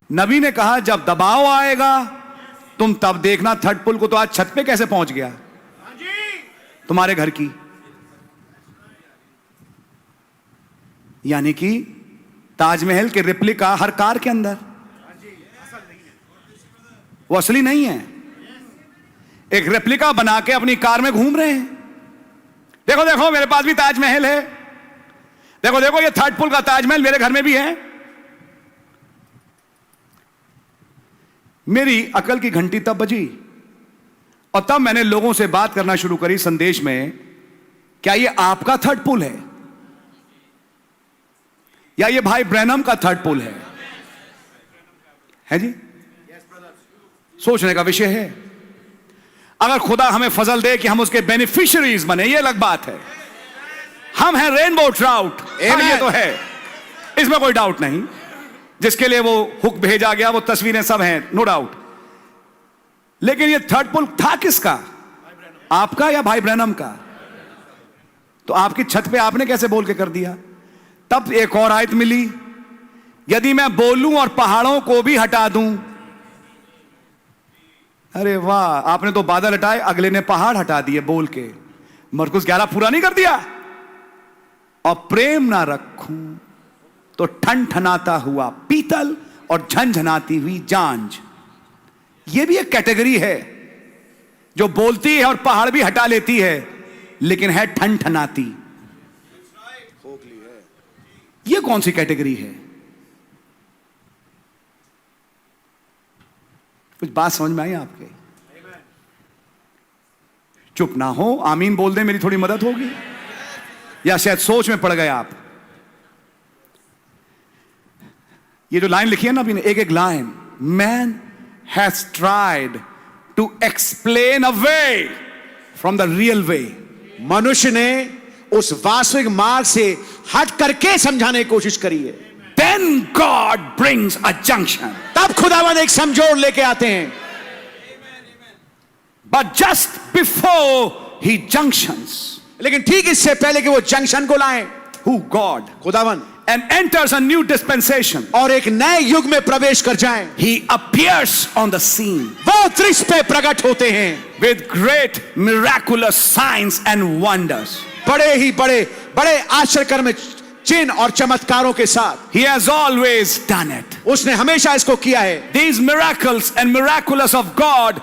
नबी ने कहा जब दबाव आएगा तुम तब देखना थर्ड पुल को। तो आज छत पे कैसे पहुंच गया तुम्हारे घर की? यानी कि ताजमहल के रेप्लिका हर कार के अंदर, वो असली नहीं है। एक रेप्लिका बना के अपनी कार में घूम रहे हैं। देखो देखो मेरे पास भी ताजमहल है, देखो देखो ये थर्ड पुल का ताजमहल मेरे घर में भी है। मेरी अकल की घंटी तब बजी और तब मैंने लोगों से बात करना शुरू करी संदेश में, क्या ये आपका थर्ड पुल है या ये भाई ब्रैनम का थर्ड पुल है जी? सोचने का विषय है। अगर खुदा हमें फजल दे कि हम उसके बेनिफिशियरीज बने, ये अलग बात है। हम हैं रेनबो ट्राउट, ये तो है, इसमें कोई डाउट नहीं। जिसके लिए वो हुक भेजा गया वो तस्वीरें सब हैं, नो डाउट। लेकिन ये थर्ड पुल था किसका? आपका या भाई ब्रैनम का? तो आपकी छत पे आपने कैसे बोल के कर दिया? तब एक और आयत मिली, यदि मैं बोलूं और पहाड़ों को भी हटा दूं। अरे वाह, आपने तो बादल हटाए, अगले ने पहाड़ हटा दिए बोल के। मरकुस 11 पूरा नहीं कर दिया। और प्रेम ना रखूं तो ठनठनाता हुआ पीतल और झनझनाती हुई झांझ। यह भी एक कैटेगरी है जो बोलती है और पहाड़ भी हटा लेती है, लेकिन है ठनठनाती। यह कौन सी कैटेगरी है? कुछ बात समझ में आई आपके? चुप ना हो, आमीन बोल दे, मेरी थोड़ी मदद होगी। या शायद सोच में पड़ गए आप। ये जो लाइन लिखी है ना अभी ने, एक एक line, man has tried to explain a way from the real way. मनुष्य ने उस वास्तविक मार्ग से हट करके समझाने की कोशिश करी है। Then God brings a junction. तब खुदावंद एक समझोड़ लेके आते हैं। But just before he junctions, लेकिन ठीक इससे पहले कि वो जंक्शन को लाएं, who God, खुदावंद, and enters a new dispensation, और एक नए युग में प्रवेश कर जाएं, he appears on the scene वो दृश्य पे प्रकट होते हैं with great miraculous signs and wonders. बड़े ही बड़े आश्चर्यकर्म चिन्ह और चमत्कारों के साथ। He has always done it. उसने हमेशा इसको किया है। These miracles and miraculous of God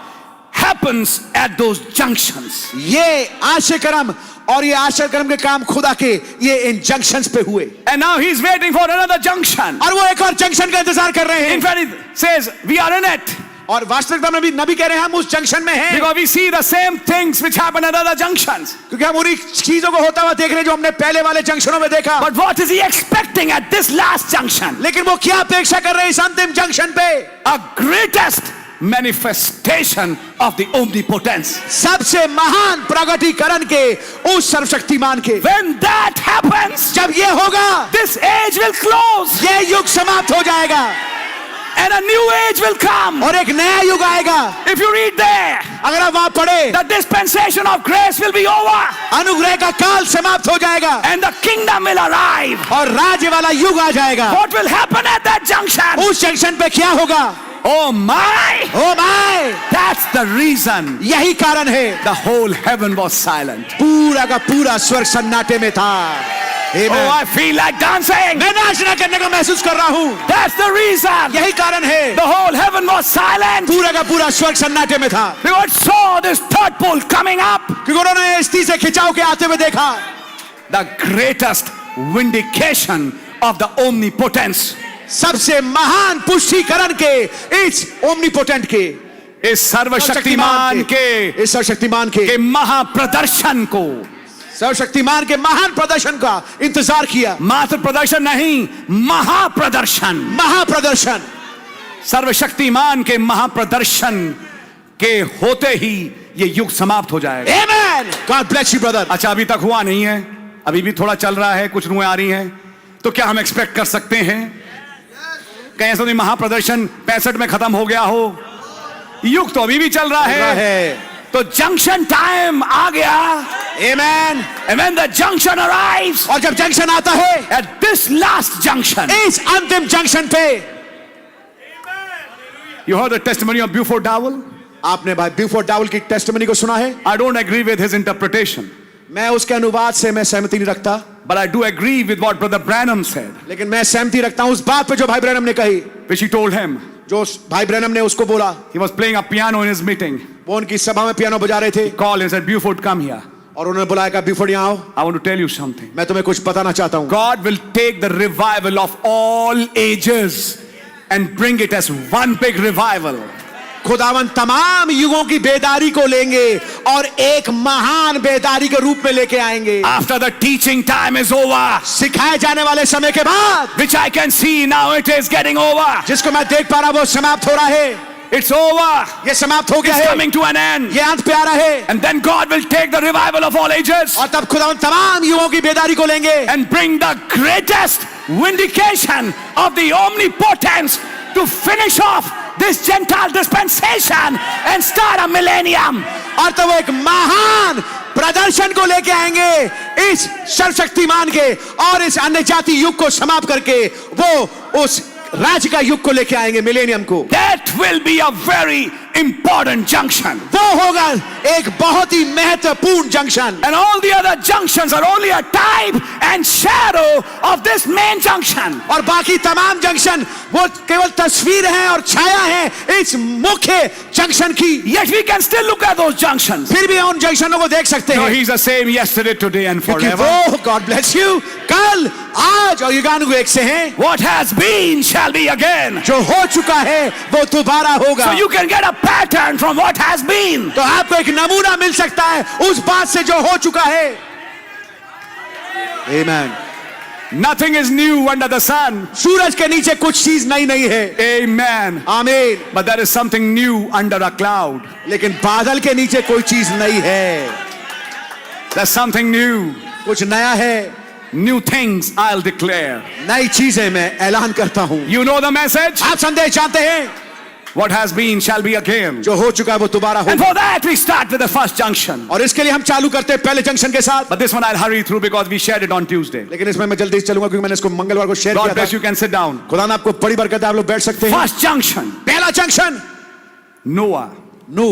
happens at those junctions. ये आश्चर्यकर्म और ये आश्चर्यकर्म के काम खुदा के ये इन जंक्शंस पे हुए। And now he's waiting for another junction. और वो एक और जंक्शन का इंतजार कर रहे हैं। In fact, he says we are in it. और वास्तविकता में भी नबी कह रहे हैं हम उस जंक्शन में हैं। Because we see the same things which happen at other junctions. क्योंकि हम उन्हीं चीजों को होता हुआ देख रहे हैं जो हमने पहले वाले जंक्शनों में देखा। But what is he expecting at this last junction? लेकिन वो क्या अपेक्षा कर रहे हैं इस अंतिम जंक्शन पे? A greatest manifestation of the omnipotence. सबसे महान प्रगटीकरण के उस सर्वशक्तिमान के। When that happens, जब ये होगा, this age will close. ये युग समाप्त हो जाएगा And a new age will come. और एक नया युग आएगा। If you read there, अगर आप वहां पढ़े, the dispensation of grace will be over. अनुग्रह का काल समाप्त हो जाएगा And the kingdom will arrive. और राज्य वाला युग आ जाएगा। What will happen at that junction? उस जंक्शन पे क्या होगा? Oh my! Oh my! That's the reason यही कारण है the whole heaven was silent. पूरा का पूरा स्वर्ग सन्नाटे में था। Oh, I feel like dancing. मैं नाचना करने का महसूस कर रहा हूँ। That's the reason यही कारण है the whole heaven was silent. पूरा का पूरा स्वर्ग सन्नाटे में था। Because it saw this third pole coming up. क्योंकि उन्होंने इस तीसरे खिंचाव के आते हुए देखा। The greatest vindication of the omnipotence. सबसे महान पुष्टिकरण के इस ओमनीपोटेंट के, इस सर्वशक्तिमान के, इस सर्वशक्तिमान के महाप्रदर्शन को, सर्वशक्तिमान के महान प्रदर्शन का इंतजार किया। मात्र प्रदर्शन नहीं, महाप्रदर्शन। महाप्रदर्शन, सर्वशक्तिमान के महाप्रदर्शन के होते ही ये युग समाप्त हो जाएगा। Amen. God bless you brother. अच्छा, अभी तक हुआ नहीं है, अभी भी थोड़ा चल रहा है, कुछ रुएं आ रही हैं, तो क्या हम एक्सपेक्ट कर सकते हैं कहीं ऐसा नहीं महाप्रदर्शन 65 में खत्म हो गया हो? युग तो अभी भी चल रहा है। तो जंक्शन टाइम आ गया। आमेन। And when the junction arrives, और जब जंक्शन आता है, at this last junction, इस अंतिम जंक्शन पे, You heard the testimony of Buford Dowell? आपने भाई ब्यूफोर्ड डावल की टेस्टिमनी को सुना है? I don't agree with his interpretation, मैं उसके अनुवाद से मैं सहमति नहीं रखता, but I do agree with what Brother Branham said, लेकिन मैं सहमति रखता हूं उस बात पे जो भाई ब्रैनम ने कही, which he told him. जो भाई ब्रैनम ने उसको बोला। He was playing a piano in his meeting. वो उनकी सभा में पियानो बजा रहे थे He called and said, Buford, come here. और उन्होंने बुलाया, कहा ब्यूफोर्ड यहाँ आओ, I want to tell you something. मैं तुम्हें कुछ बताना चाहता हूं। God will take the revival of all ages and bring it as one big revival. खुदावन तमाम युगों की बेदारी को लेंगे और एक महान बेदारी के रूप में लेके आएंगे। After the teaching time is over, सिखाए जाने वाले समय के बाद, which I can see now it is getting over. जिसको मैं देख पा रहा वो समाप्त हो रहा है, It's over. ये समाप्त हो गया It's है, coming to an end. ये अंत पे आ रहा है। And then God will take the revival of all ages और तब खुदावन तमाम युगों की बेदारी को लेंगे and bring the greatest vindication of the omnipotence to finish off this Gentile dispensation and start a millennium. और तब वो एक महान प्रदर्शन को लेके आएंगे इस सर्वशक्तिमान के और इस अन्य जाति युग को समाप्त करके वो उस राज्य का युग को लेके आएंगे, मिलेनियम को। That will be a very important junction. वो होगा एक बहुत ही महत्वपूर्ण junction. And all the other junctions are only a type and shadow of this main junction. और बाकी तमाम जंक्शन वो केवल तस्वीर है और छाया है इस मुख्य जंक्शन की। Yet we can still look at those junctions. फिर भी उन जंक्शनों को देख सकते No, हैं, he's the same yesterday, today and क्योंकि forever. वो गॉड ब्लेस यू कल आज और युगानुग एक से हैं। What has been shall be again. जो हो चुका है वो दोबारा होगा। So you can get a pattern from what has been. तो आपको एक नमूना मिल सकता है उस बात से जो हो चुका है। Amen. Nothing is new under the sun. सूरज के नीचे कुछ चीज नई नहीं है। Amen. आमीन। But there is something new under a cloud. लेकिन बादल के नीचे कोई चीज नई है। There's something new. कुछ नया है। New things I'll declare. नई चीजें मैं ऐलान करता हूं। You know the message? आप संदेश जानते हैं? What has been shall be again. जो हो चुका है वो दोबारा And होगा। for that we start with the first junction. और इसके लिए हम चालू करते हैं पहले जंक्शन के साथ। But this one I'll hurry through because we shared it on Tuesday. लेकिन इसमें मैं जल्दी से चलूंगा क्योंकि मैंने इसको मंगलवार को शेयर God किया bless था। you, can sit down. खुदा ने आपको बड़ी बरकत है, आप लोग बैठ सकते हैं। First junction, पहला जंक्शन Noah. नू।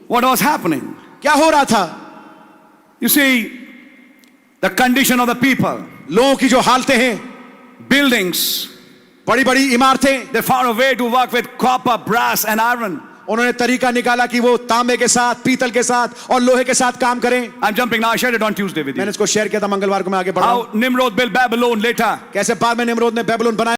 What was happening? क्या हो रहा था? You see, the condition of the people, लोगों की जो हालतें हैं, buildings, बड़ी बड़ी इमारतें, they found a way to work with copper, brass and iron. उन्होंने तरीका निकाला कि वो तांबे के साथ, पीतल के साथ और लोहे के साथ काम करें। I'm jumping now. I shared it on Tuesday with you. मैंने इसको शेयर किया था मंगलवार को, मैं आगे बढ़ा हूं। How Nimrod built Babylon later. कैसे बाद में निम्रोद ने बेबीलोन बनाया।